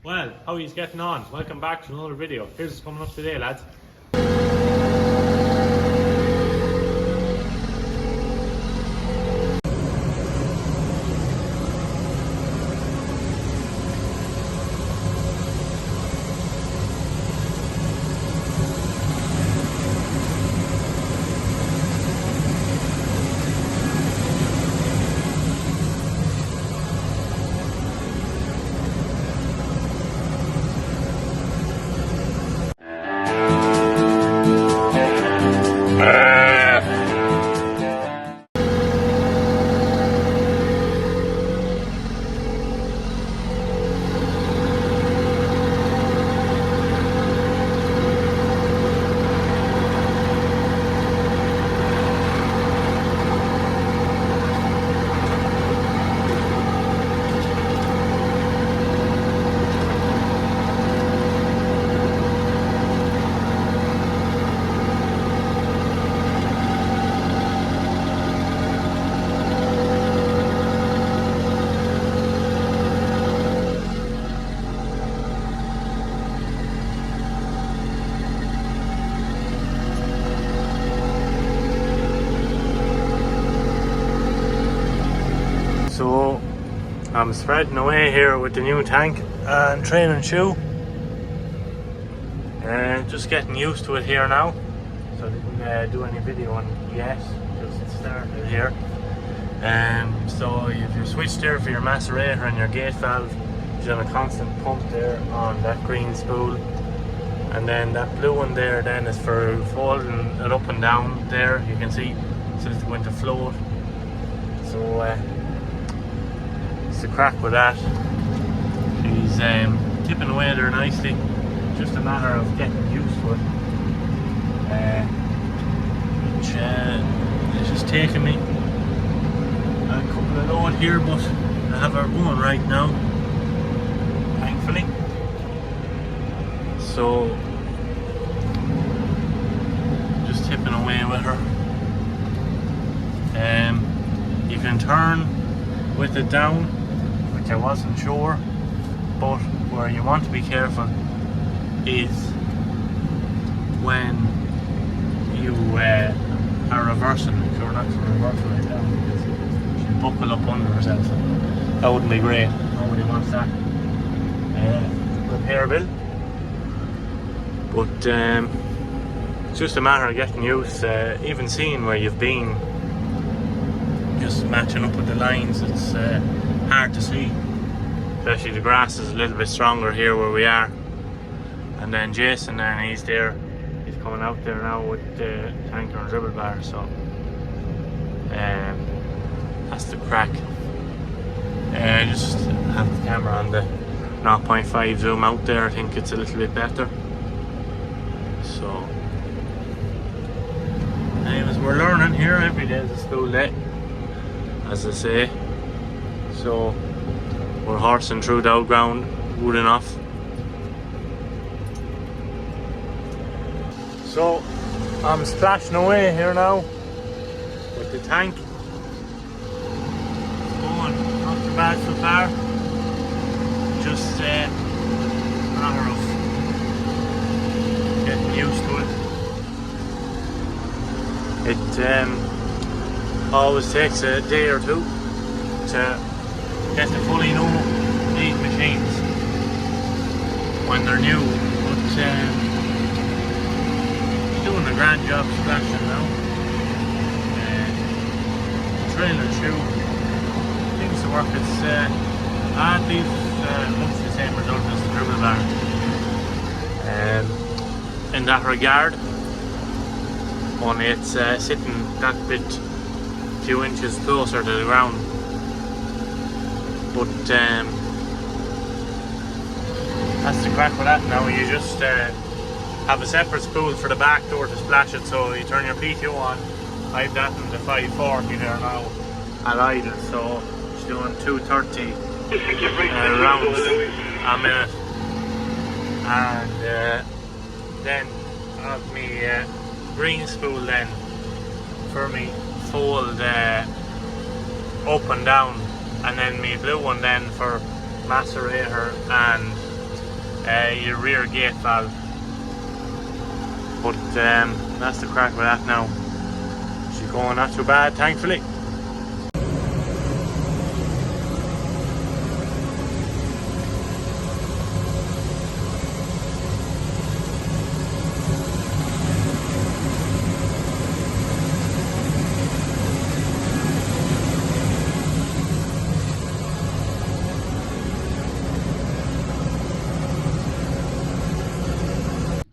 Well, how are you getting on? Welcome back to another video. Here's what's coming up today, lads. So I'm spreading away here with the new tank and training shoe, and just getting used to it here now. So I didn't do any video on it yet, just started here. So you have your switch there for your macerator and your gate valve. You've done a constant pump there on that green spool, and then that blue one there then is for folding it up and down there, you can see, so it's going to float. So it's a crack with that. She's tipping away there nicely, just a matter of getting used to it, which is just taking me a couple of load here, but I have her going right now, thankfully. So just tipping away with her. You can turn with it down, which I wasn't sure, but where you want to be careful is when you are reversing. If you're not reversing right down, she'll buckle up under herself. That wouldn't be great. Nobody wants that. Repairable, but it's just a matter of getting used. Even seeing where you've been, just matching up with the lines, it's hard to see, especially the grass is a little bit stronger here where we are. And then Jason, and he's there, he's coming out there now with the tanker and dribble bar, so that's the crack. Just have the camera on the 0.5 zoom out there, I think it's a little bit better. So anyways, we're learning here, every day is a school day, as I say. So we're horsing through the old ground good enough. So I'm splashing away here now with the tank. It's going not too bad so far. Just a matter of getting used to it. It always takes a day or two to get to fully know these machines when they're new, but doing a grand job splashing now. Trailer shoe seems to work. It's at least looks the same result as the dribble bar in that regard, only it's sitting that bit few inches closer to the ground. But that's the crack with that now. You just have a separate spool for the back door to splash it, so you turn your PTO on. I have that in the 540 there now at idle, so it's doing 230 rounds a minute. And then I have me green spool then for me fold up and down, and then me blue one then for macerator and your rear gate valve. But that's the crack with that now. She's going not too bad, thankfully.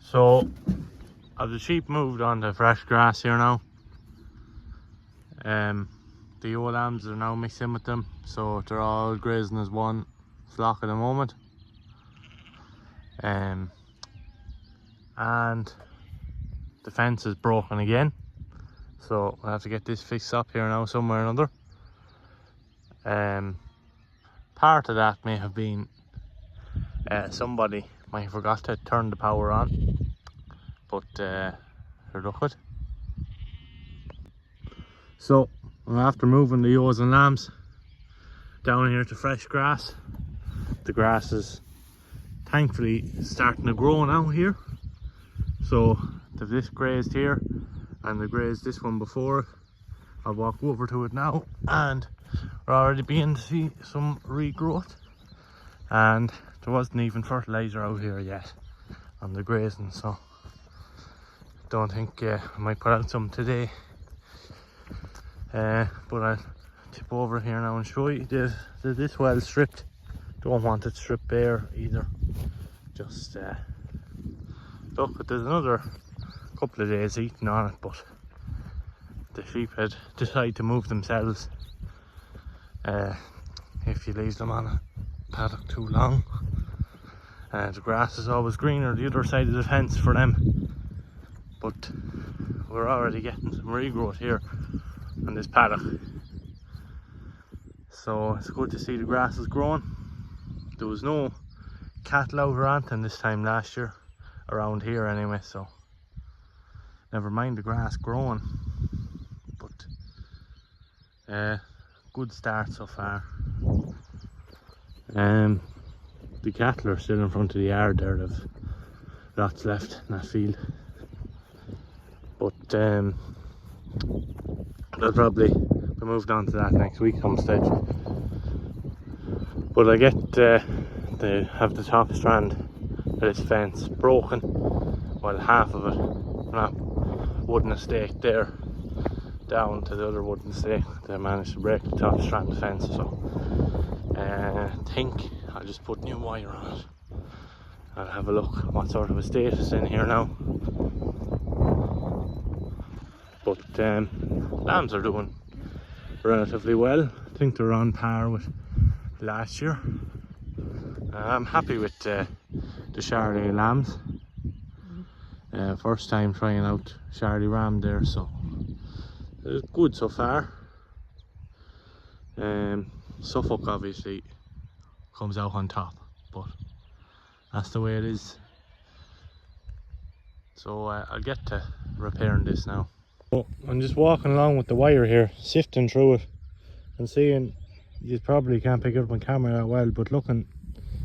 So, the sheep moved on to fresh grass here now. The ewe lambs are now mixed in with them, so they're all grazing as one flock at the moment. And the fence is broken again, so we'll have to get this fixed up here now somewhere or another. Part of that may have been somebody might have forgot to turn the power on, but look it. So after moving the ewes and lambs down here to fresh grass, the grass is thankfully starting to grow now here. So they've this grazed here and they grazed this one before. I'll walk over to it now, and we're already beginning to see some regrowth, and there wasn't even fertiliser out here yet on the grazing, so don't think I might put out some today. But I'll tip over here now and show you this well stripped. Don't want it stripped bare either. Just look, there's another couple of days eating on it, but the sheep had decided to move themselves. If you leave them on a paddock too long, the grass is always greener the other side of the fence for them, but we're already getting some regrowth here on this paddock, so it's good to see the grass is growing. There was no cattle out or anything this time last year around here anyway, so never mind the grass growing, but good start so far. The cattle are still in front of the yard there. They've lots left in that field, but they'll probably be moved on to that next week some stage. But I get they have the top strand of this fence broken, while half of it from that wooden stake there down to the other wooden stake. They managed to break the top strand of the fence, so I think I'll just put new wire on it. I'll have a look what sort of a state it's in here now. But lambs are doing relatively well. I think they're on par with last year. I'm happy with the Shardie lambs. First time trying out Shardie ram there, so it's good so far. Suffolk obviously comes out on top, but that's the way it is. So I'll get to repairing this now. So I'm just walking along with the wire here, sifting through it and seeing, you probably can't pick it up on camera that well, but looking,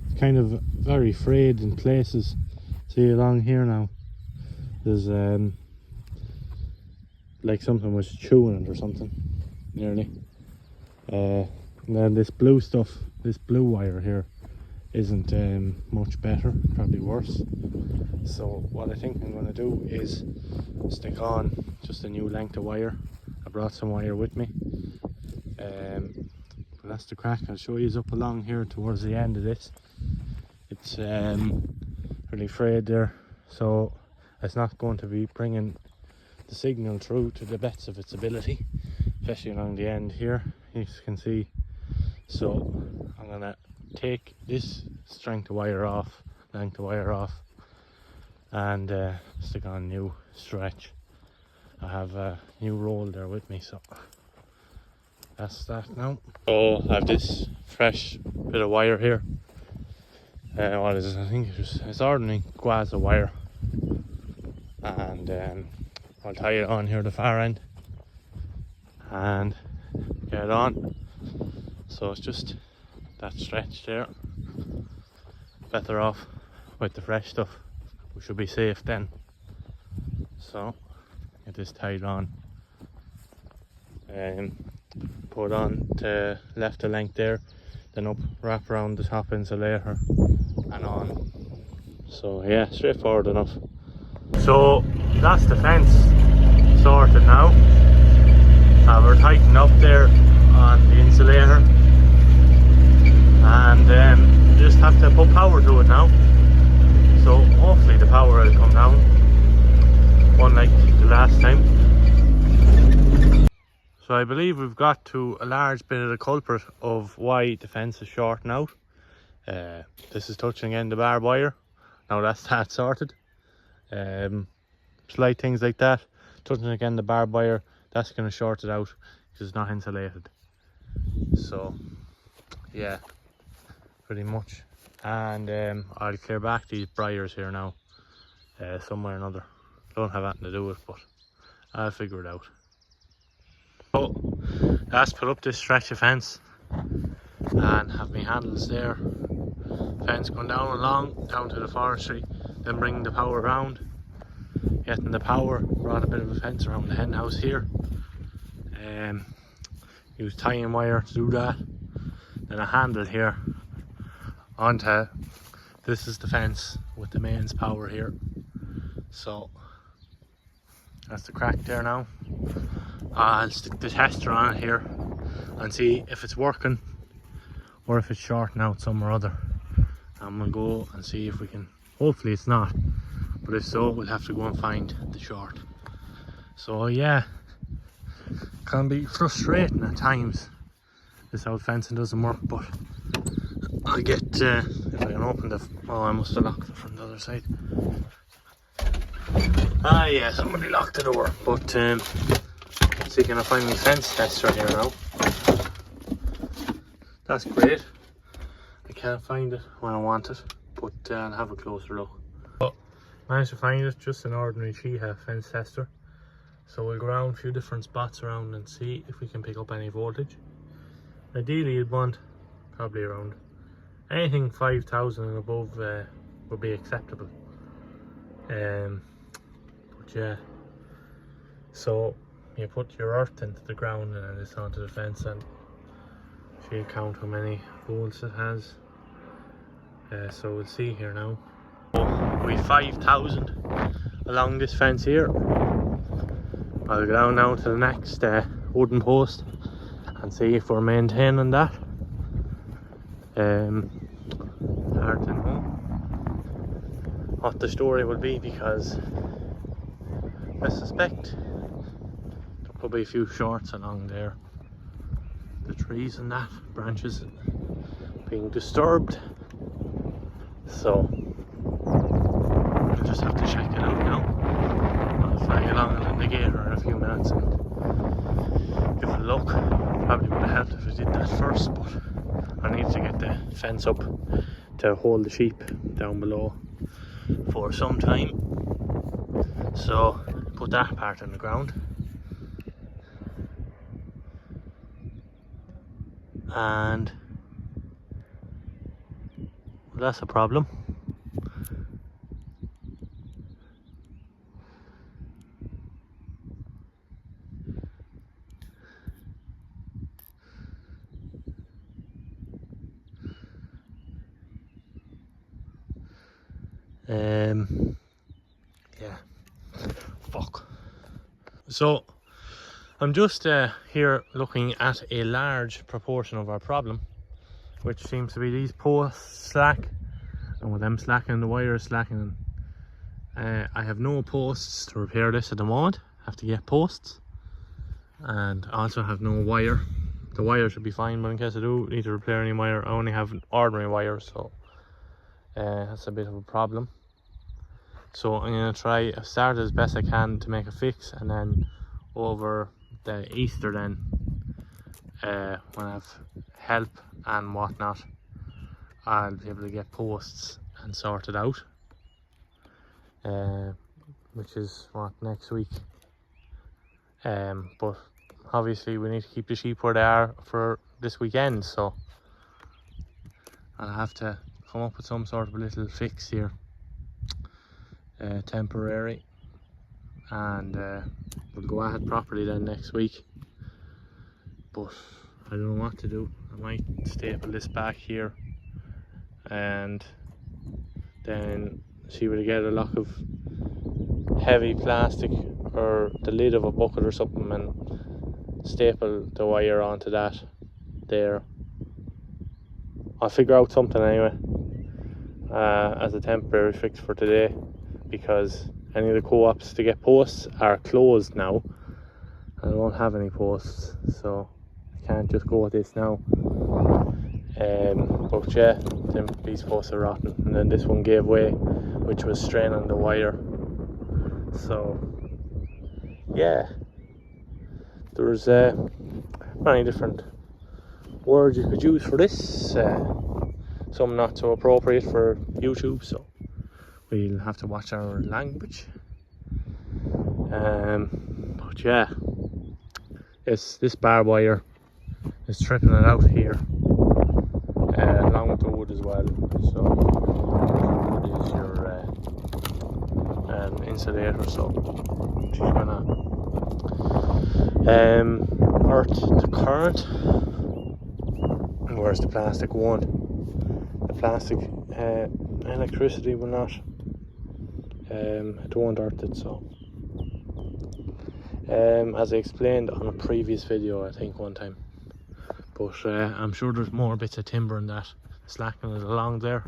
it's kind of very frayed in places. See along here now, there's like something was chewing it or something, nearly. And then this blue stuff, this blue wire here isn't much better, probably worse. So what I think I'm going to do is stick on just a new length of wire. I brought some wire with me. But that's the crack. I'll show you up along here towards the end of this. It's really frayed there, so it's not going to be bringing the signal through to the best of its ability, especially along the end here, you can see. So I'm going to take this length of wire off, and stick on new stretch. I have a new roll there with me, so that's that now. So I have this fresh bit of wire here. What is it? I think it's ordinary Guaza wire, and I'll tie it on here at the far end and get it on. So it's just that stretch there, better off with the fresh stuff, we should be safe then. So get this tied on, put on to left the length there, then up, wrap around the top insulator and on. So yeah, straightforward enough. So that's the fence sorted now. We're tightening up there on the insulator, and just have to put power to it now. So hopefully the power will come down, unlike the last time. So I believe we've got to a large bit of the culprit of why the fence is shorting out. This is touching again the barbed wire. Now that's that sorted. Slight things like that, touching again the barbed wire, that's going to short it out because it's not insulated. So yeah, pretty much. And I'll clear back these briars here now, somewhere or another. Don't have anything to do with it, but I'll figure it out. So that's put up this stretch of fence and have my handles there. Fence going down to the forestry, then bringing the power around. Getting the power, brought a bit of a fence around the hen house here. Use tying wire to do that. Then a handle here onto, this is the fence with the mains power here. So that's the crack there now. I'll stick the tester on it here and see if it's working or if it's shorting out some or other. And we'll go and see if we can, hopefully it's not, but if so, we'll have to go and find the short. So yeah, can be frustrating at times. This out fencing doesn't work, but I'll get, if I can open the, oh, I must have locked it from the other side. Ah yeah, somebody locked the door, but see, can I find my fence tester here now? That's great. I can't find it when I want it, but I'll have a closer look. But managed to find it, just an ordinary Chiha fence tester. So we'll go around a few different spots around and see if we can pick up any voltage. Ideally you'd want probably around anything 5,000 and above would be acceptable. But yeah, so you put your earth into the ground and then it's onto the fence, and she'll count how many volts it has. So we'll see here now. So we've 5,000 along this fence here. I'll go down now to the next wooden post and see if we're maintaining that. Hard to know what the story will be, because I suspect there could be a few shorts along there. The trees and that, branches being disturbed. So we'll just have to check it out now. I'll fly along an indicator in a few minutes and give it a look. Probably would have helped if I did that first, but I need to get the fence up to hold the sheep down below for some time. So put that part in the ground. And well, that's a problem. Yeah, fuck. So I'm just here looking at a large proportion of our problem, which seems to be these posts slack, and with them slacking, the wire is slacking. I have no posts to repair this at the moment. Have to get posts, and also have no wire. The wire should be fine, but in case I do need to repair any wire, I only have ordinary wire, so that's a bit of a problem. So I'm going to try start as best I can to make a fix, and then over the Easter then, when I have help and whatnot, I'll be able to get posts and sort it out, which is what, next week. But obviously we need to keep the sheep where they are for this weekend, so I'll have to come up with some sort of a little fix here temporary, and we'll go ahead properly then next week. But I don't know what to do. I might staple this back here and then see whether I get a lock of heavy plastic or the lid of a bucket or something and staple the wire onto that there. I'll figure out something anyway as a temporary fix for today, because any of the co-ops to get posts are closed now. I don't have any posts, so I can't just go with this now. But yeah, these posts are rotten, and then this one gave way, which was straining the wire. So yeah, there's many different words you could use for this. Some not so appropriate for YouTube, so we'll have to watch our language. But yeah, this barbed wire is tripping it out here, along with the wood as well. So the wood is your insulator, so she's gonna earth the current. And where's the plastic one? The plastic electricity will not. I don't want earth it, so as I explained on a previous video, I think one time, but I'm sure there's more bits of timber in that slacking it along there.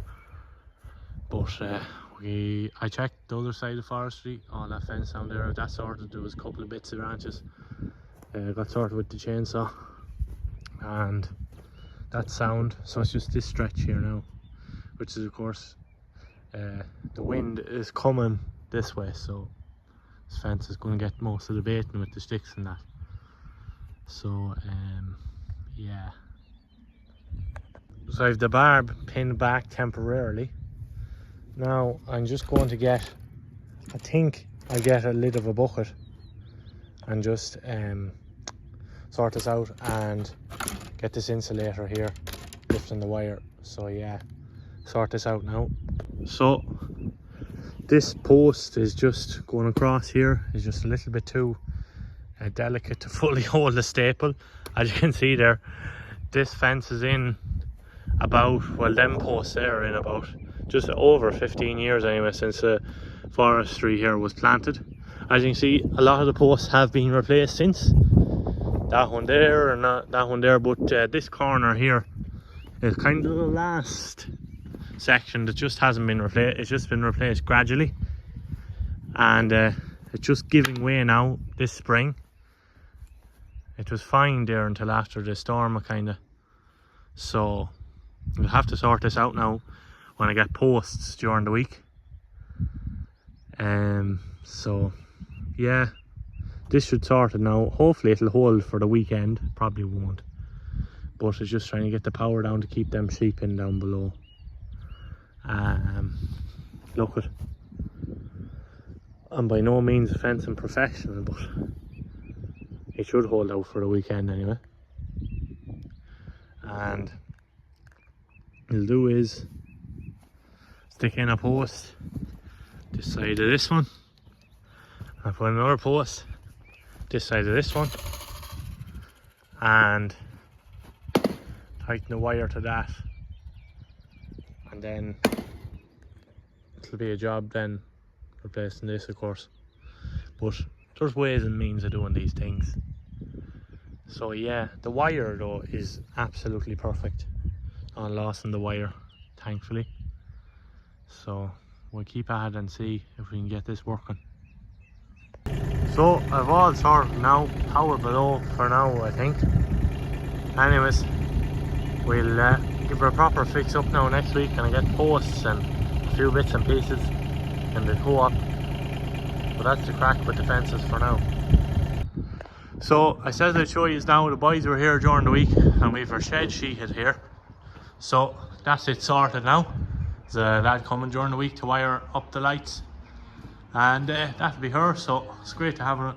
But I checked the other side of forestry, all that fence down there, that sorted. There was a couple of bits of branches got sorted with the chainsaw, and that's sound. So it's just this stretch here now, which is of course the wind is coming this way, so this fence is going to get most of the baiting with the sticks and that. So yeah, so I have the barb pinned back temporarily. Now I'm just going to get, I think I'll get a lid of a bucket and just sort this out and get this insulator here lifting the wire. So yeah, sort this out now. So this post is just going across here, is just a little bit too delicate to fully hold the staple. As you can see there, this fence is in about, well, them posts there are in about just over 15 years anyway, since the forestry here was planted. As you can see, a lot of the posts have been replaced since. That one there, and not that one there, but this corner here is kind of the last section that just hasn't been replaced. It's just been replaced gradually, and it's just giving way now this spring. It was fine there until after the storm, kind of. So we'll have to sort this out now when I get posts during the week. So yeah, this should sort it now. Hopefully it'll hold for the weekend. Probably won't, but it's just trying to get the power down to keep them sheep in down below. Look at, I'm by no means a fencing professional, but it should hold out for the weekend anyway. And what I'll do is stick in a post this side of this one, and put another post this side of this one, and tighten the wire to that, and then it'll be a job then replacing this, of course. But there's ways and means of doing these things. So yeah, the wire though is absolutely perfect on lossing the wire, thankfully. So we'll keep at it and see if we can get this working. So I've all sorted now, power below for now, I think. Anyways, we'll give her a proper fix up now next week, and I get posts and a few bits and pieces in the co-op. But that's the crack with the fences for now. So I said I'd show you now, the boys were here during the week and we've our shed sheeted here. So that's it sorted now. There's a lad coming during the week to wire up the lights, and that'll be her. So it's great to have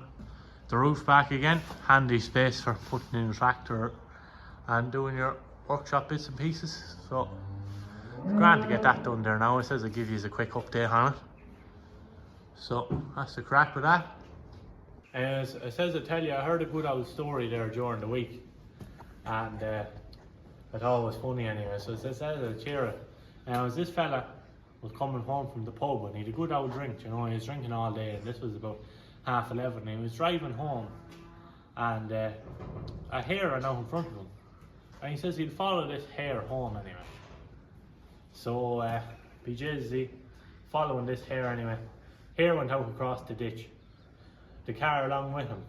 the roof back again. Handy space for putting in the tractor and doing your workshop bits and pieces. So it's grand to get that done there now. It says I'll give you a quick update on it. So that's the crack with that. As it says, I tell you, I heard a good old story there during the week, and I thought it was funny anyway. So it says I'll share it. And it was this fella was coming home from the pub and he had a good old drink, you know, he was drinking all day, and this was about 11:30, and he was driving home, and a hare ran out in front of him, and he says he'd follow this hare home anyway. So BJ's following this hare anyway. Hare went out across the ditch, the car along with him.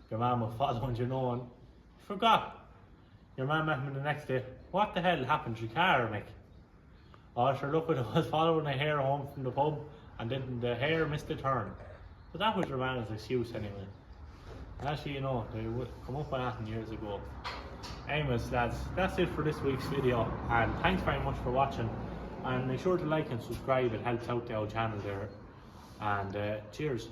Your man was following, you know, and forgot. Your man met him the next day. What the hell happened to your car, Mick? Oh, sure, look, it was following a hare home from the pub, and then the hare missed a turn. So that was your man's excuse anyway. And actually, you know, they would come up with that years ago. Anyways, lads, that's it for this week's video, and thanks very much for watching. And make sure to like and subscribe, it helps out the old channel there. And cheers.